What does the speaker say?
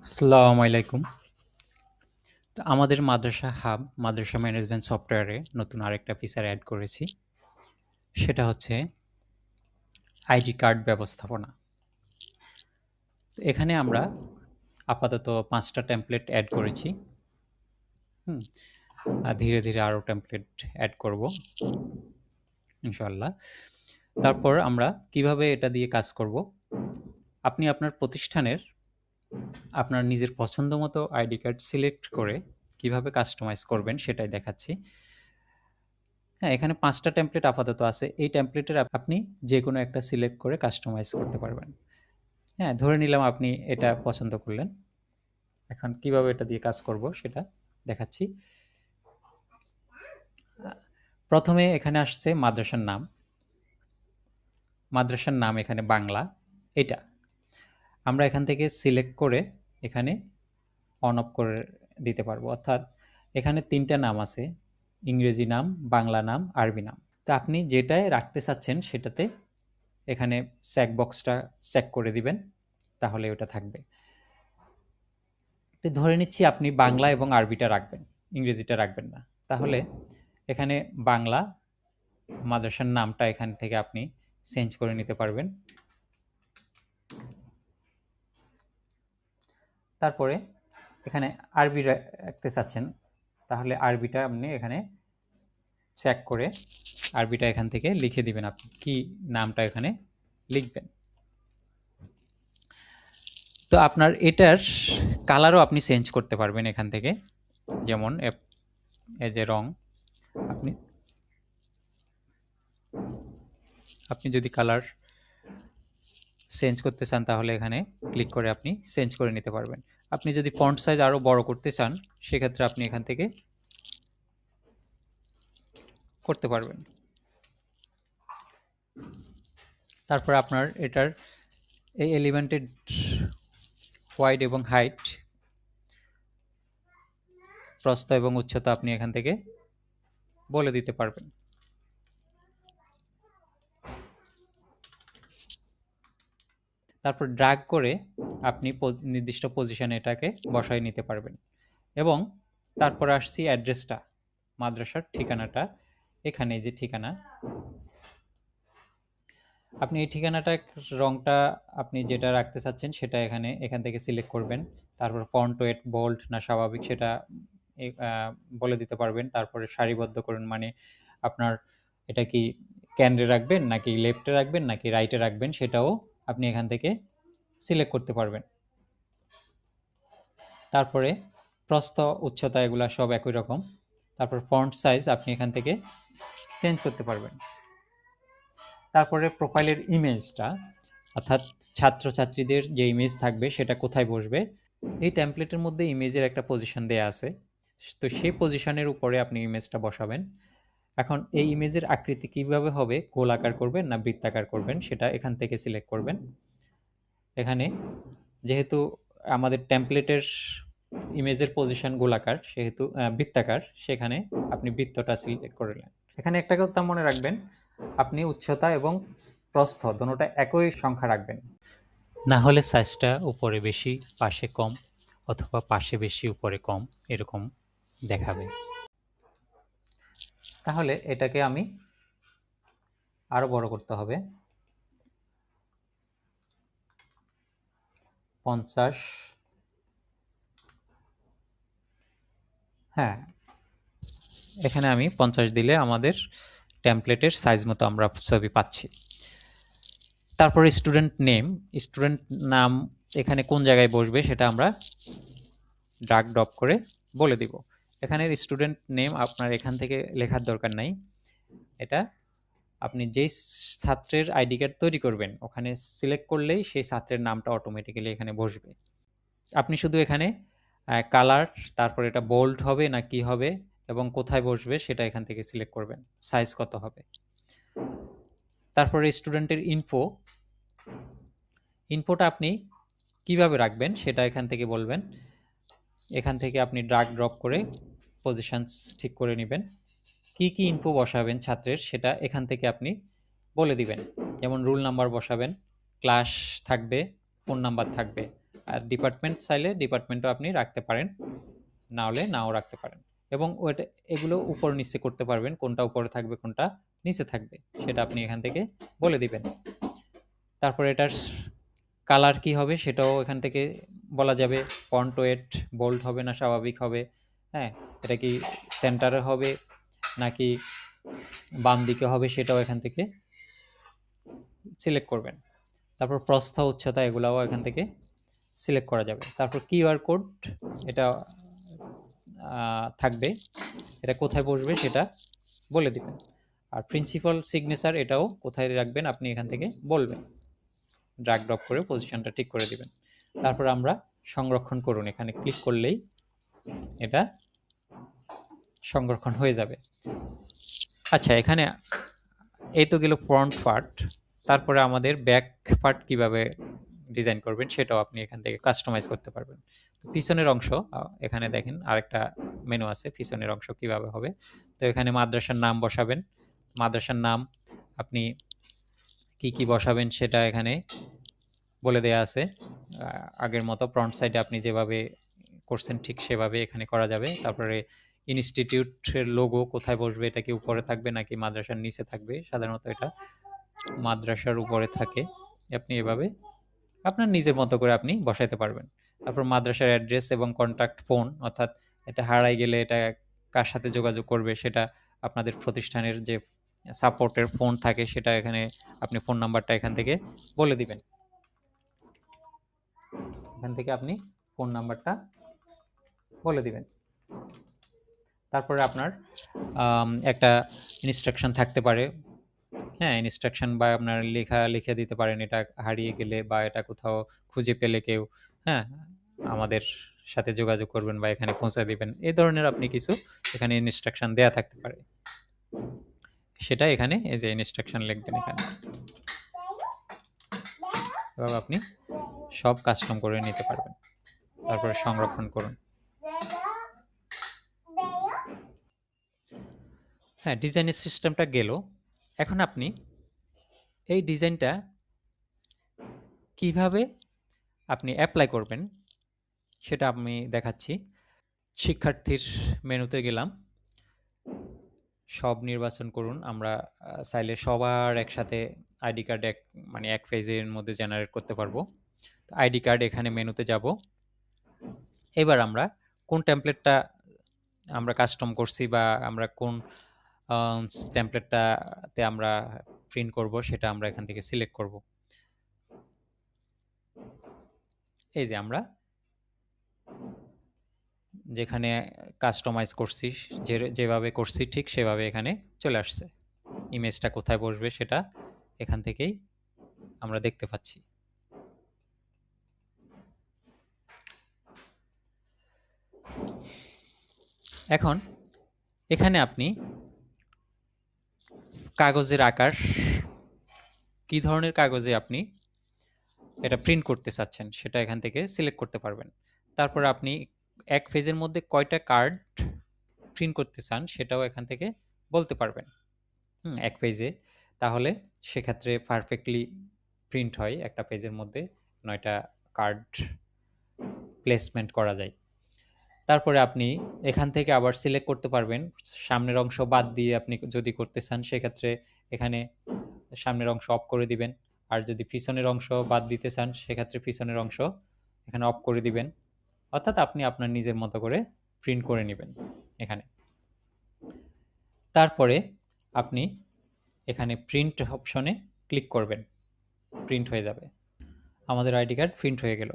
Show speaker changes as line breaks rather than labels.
আসসালামু আলাইকুম। তো আমাদের মাদ্রাসা হাব, মাদ্রাসা ম্যানেজমেন্ট সফটওয়্যারে নতুন আরেকটা ফিচার অ্যাড করেছি। সেটা হচ্ছে আইডি কার্ড ব্যবস্থাপনা। তো এখানে আমরা আপাতত ৫ টা টেমপ্লেট অ্যাড করেছি। হুম? ধীরে, ধীরে আরও টেমপ্লেট অ্যাড করব ইনশাআল্লাহ। তারপর আমরা কিভাবে এটা দিয়ে কাজ করব? আপনি আপনার প্রতিষ্ঠানের আপনার নিজের পছন্দমতো আইডি কার্ড সিলেক্ট করে কিভাবে কাস্টমাইজ করবেন সেটাই দেখাচ্ছি। হ্যাঁ, এখানে ৫ টা টেমপ্লেট আপাতত আছে। এই টেমপ্লেটের আপনি যেকোনো একটা সিলেক্ট করে কাস্টমাইজ করতে পারবেন। হ্যাঁ, ধরে নিলাম আপনি এটা পছন্দ করলেন। এখন কিভাবে এটা দিয়ে কাজ করব সেটা দেখাচ্ছি। প্রথমে এখানে আসছে মাদ্রাসার নাম। মাদ্রাসার নাম এখানে বাংলা, এটা। আমরা এখান থেকে সিলেক্ট করে এখানে অন অফ করে দিতে পারবো। অর্থাৎ এখানে ৩ টা নাম আছে। ইংরেজি নাম, বাংলা নাম, আরবি নাম। তো আপনি যেটায় রাখতে চাচ্ছেন সেটাতে এখানে চেক বক্সটা চেক করে দিবেন, তাহলে ওটা থাকবে। তো ধরে নিচ্ছি আপনি বাংলা এবং আরবিটা রাখবেন, ইংরেজিটা রাখবেন না। তাহলে এখানে বাংলা মাদ্রাসার নামটা এখান থেকে আপনি চেঞ্জ করে নিতে পারবেন। তারপরে এখানে আরবি রাখতে চাচ্ছেন, তাহলে আরবিটা আপনি এখানে চেক করে আরবিটা এখান থেকে লিখে দিবেন, আপনি কি নামটা এখানে লিখবেন। তো আপনার এটার কালারও আপনি চেঞ্জ করতে পারবেন এখান থেকে, যেমন এজ এ রং আপনি আপনি যদি কালার চেঞ্জ করতে চান তাহলে এখানে ক্লিক করে আপনি চেঞ্জ করে নিতে পারবেন। আপনি যদি ফন্ট সাইজ আরও বড় করতে চান সেক্ষেত্রে আপনি এখান থেকে করতে পারবেন। তারপর আপনার এটার এই এলিমেন্টেড ওয়াইড এবং হাইট, প্রস্থ এবং উচ্চতা আপনি এখান থেকে বলে দিতে পারবেন। তারপর ড্র্যাগ করে আপনি নির্দিষ্ট পজিশনে এটাকে বসায় নিতে পারবেন। এবং তারপর আসছি অ্যাড্রেসটা, মাদ্রাসার ঠিকানাটা। এখানে যে ঠিকানা, আপনি এই ঠিকানাটা রংটা আপনি যেটা রাখতে চাচ্ছেন সেটা এখান থেকে সিলেক্ট করবেন। তারপর ফন্ট ওয়েট বোল্ড না স্বাভাবিক সেটা বলে দিতে পারবেন। তারপরে সারিবদ্ধ করুন, মানে আপনার এটা কি ক্যান্ডে রাখবেন নাকি লেফটে রাখবেন নাকি রাইটে রাখবেন সেটাও আপনি এখান থেকে সিলেক্ট করতে পারবেন। তারপরে প্রস্থ, উচ্চতা এগুলা সব একই রকম। তারপর ফন্ট সাইজ আপনি এখান থেকে চেঞ্জ করতে পারবেন। তারপরে প্রোফাইলের ইমেজটা, অর্থাৎ ছাত্রছাত্রীদের যে ইমেজ থাকবে সেটা কোথায় বসবে। এই টেমপ্লেটের মধ্যে ইমেজের একটা পজিশন দেয়া আছে, তো সেই পজিশনের উপরে আপনি ইমেজটা বসাবেন। এখন এই ইমেজের আকৃতি কিভাবে হবে, গোলাকার করবেন না বৃত্তাকার করবেন সেটা এখান থেকে সিলেক্ট করবেন। এখানে যেহেতু আমাদের টেমপ্লেটের ইমেজের পজিশন গোলাকার, সেহেতু বৃত্তাকার, সেখানে আপনি বৃত্তটা সিলেক্ট করলেন। এখানে একটা কথা মনে রাখবেন, আপনি উচ্চতা এবং প্রস্থ দুটোটা একই সংখ্যা রাখবেন, না হলে সাইজটা উপরে বেশি পাশে কম অথবা পাশে বেশি উপরে কম এরকম দেখাবে। তাহলে এটাকে আমি আরো বড় করতে হবে, 50। হ্যাঁ, এখানে আমি 50 দিলে আমাদের টেমপ্লেটের সাইজ মতো আমরা ছবি পাচ্ছি। তারপরে স্টুডেন্ট নাম এখানে কোন জায়গায় বসবে সেটা আমরা ড্র্যাগ ড্রপ করে বলে দিব। এখানের স্টুডেন্ট নেম আপনার এখান থেকে লেখার দরকার নাই, এটা আপনি যেই ছাত্রের আইডি কার্ড তৈরি করবেন ওখানে সিলেক্ট করলেই সেই ছাত্রের নামটা অটোমেটিক্যালি এখানে বসবে। আপনি শুধু এখানে কালার, তারপর এটা বোল্ড হবে না কি হবে এবং কোথায় বসবে সেটা এখান থেকে সিলেক্ট করবেন, সাইজ কত হবে। তারপরে স্টুডেন্টের ইনফোটা আপনি কিভাবে রাখবেন সেটা এখান থেকে বলবেন। এখান থেকে আপনি ড্র্যাগ ড্রপ করে পজিশনস ঠিক করে নেবেন। কি কি ইনফো বসাবেন ছাত্রের সেটা এখান থেকে আপনি বলে দিবেন, যেমন রোল নাম্বার বসাবেন, ক্লাস থাকবে, ফোন নাম্বার থাকবে। আর ডিপার্টমেন্ট চাইলে ডিপার্টমেন্টও আপনি রাখতে পারেন, না হলে নাও রাখতে পারেন। এবং ওইটা এগুলো উপর নিচে করতে পারবেন, কোনটা উপরে থাকবে কোনটা নিচে থাকবে সেটা আপনি এখান থেকে বলে দিবেন। তারপর এটার কালার কি হবে সেটাও এখান থেকে বলা যাবে, ফন্ট ওয়েট বোল্ড হবে না স্বাভাবিক হবে, হ্যাঁ, এটা কি সেন্টারে হবে নাকি বাম দিকে হবে সেটাও এখান থেকে সিলেক্ট করবেন। তারপর প্রস্থ উচ্চতা এগুলাও এখান থেকে সিলেক্ট করা যাবে। তারপর কিউআর কোড এটা থাকবে, এটা কোথায় বসবে সেটা বলে দিবেন। আর প্রিন্সিপাল সিগনেচার এটাও কোথায় রাখবেন আপনি এখান থেকে বলবেন, ড্র্যাগ ড্রপ করে পজিশনটা ঠিক করে দিবেন। তারপর আমরা সংরক্ষণ করুন, এখানে ক্লিক করলেই এটা সংরক্ষণ হয়ে যাবে। আচ্ছা, এখানে এই তো গেল ফ্রন্ট পার্ট। তারপরে আমাদের ব্যাক পার্ট কিভাবে ডিজাইন করবেন সেটাও আপনি এখান থেকে কাস্টমাইজ করতে পারবেন। তো পিছনের অংশ এখানে দেখেন আরেকটা মেনু আছে, পিছনের অংশ কিভাবে হবে। তো এখানে মাদ্রাসার নাম বসাবেন, মাদ্রাসার নাম আপনি কি কি বসাবেন সেটা এখানে বলে দেয়া আছে। আগের মতো ফ্রন্ট সাইডে আপনি যেভাবে করছেন ঠিক সেভাবে এখানে করা যাবে। তারপরে ইনস্টিটিউটের লোগো কোথায় বসবে, এটা কি উপরে থাকবে নাকি মাদ্রাসার নিচে থাকবে, সাধারণত এটা মাদ্রাসার উপরে থাকে। আপনি এভাবে আপনার নিজের মতো করে আপনি বসাইতে পারবেন। তারপর মাদ্রাসার অ্যাড্রেস এবং কন্ট্যাক্ট ফোন, অর্থাৎ এটা হারাই গেলে এটা কার সাথে যোগাযোগ করবে সেটা আপনাদের প্রতিষ্ঠানের যে সাপোর্টের ফোন থাকে সেটা এখানে আপনি ফোন নাম্বারটা এখান থেকে বলে দিবেন। এখান থেকে আপনি ফোন নাম্বারটা বলে দিবেন। তারপরে আপনার একটা ইনস্ট্রাকশন থাকতে পারে, হ্যাঁ, ইনস্ট্রাকশন বা আপনার লেখা লিখে দিতে পারেন, এটা হারিয়ে গেলে বা এটা কোথাও খুঁজে পেলে কেউ, হ্যাঁ, আমাদের সাথে যোগাযোগ করবেন বা এখানে পৌঁছে দিবেন, এই ধরনের আপনি কিছু এখানে ইনস্ট্রাকশন দেয়া থাকতে পারে, সেটা এখানে এই যে ইনস্ট্রাকশন লিখবেন এখানে। এভাবে আপনি সব কাস্টম করে নিতে পারবেন। তারপরে সংরক্ষণ করুন। হ্যাঁ, ডিজাইনের সিস্টেমটা গেল। এখন আপনি এই ডিজাইনটা কিভাবে আপনি অ্যাপ্লাই করবেন সেটা আমি দেখাচ্ছি। শিক্ষার্থীর মেনুতে গেলাম, সব নির্বাচন করুন। আমরা চাইলে সবার একসাথে আইডি কার্ড মানে এক পেজের মধ্যে জেনারেট করতে পারবো। তো আইডি কার্ড এখানে মেনুতে যাব। এবার আমরা কোন টেমপ্লেটটা আমরা কাস্টম করছি বা আমরা কোন টেমপ্লেটটাতে আমরা প্রিন্ট করব সেটা আমরা এখান থেকে সিলেক্ট করব। এই যে আমরা যেখানে কাস্টমাইজ করছি, যেভাবে করছি ঠিক সেভাবে এখানে চলে আসছে। ইমেজটা কোথায় বসবে সেটা এখান থেকেই আমরা দেখতে পাচ্ছি। এখন এখানে আপনি কাগজের আকার, কি ধরনের কাগজে আপনি এটা প্রিন্ট করতে চাচ্ছেন সেটা এখান থেকে সিলেক্ট করতে পারবেন। তারপর আপনি এক পেজের মধ্যে কয়টা কার্ড প্রিন্ট করতে চান সেটাও এখান থেকে বলতে পারবেন। এক পেজে, তাহলে সেক্ষেত্রে পারফেক্টলি প্রিন্ট হয়, একটা পেজের মধ্যে 9টা কার্ড প্লেসমেন্ট করা যায়। তারপরে আপনি এখান থেকে আবার সিলেক্ট করতে পারবেন সামনের অংশ বাদ দিয়ে আপনি যদি করতে চান সেক্ষেত্রে এখানে সামনের অংশ অফ করে দিবেন। আর যদি পিছনের অংশ বাদ দিতে চান সেক্ষেত্রে পিছনের অংশ এখানে অফ করে দিবেন। অর্থাৎ আপনি আপনার নিজের মতো করে প্রিন্ট করে নেবেন এখানে। তারপরে আপনি এখানে প্রিন্ট অপশনে ক্লিক করবেন, প্রিন্ট হয়ে যাবে। আমাদের আইডি কার্ড প্রিন্ট হয়ে গেল।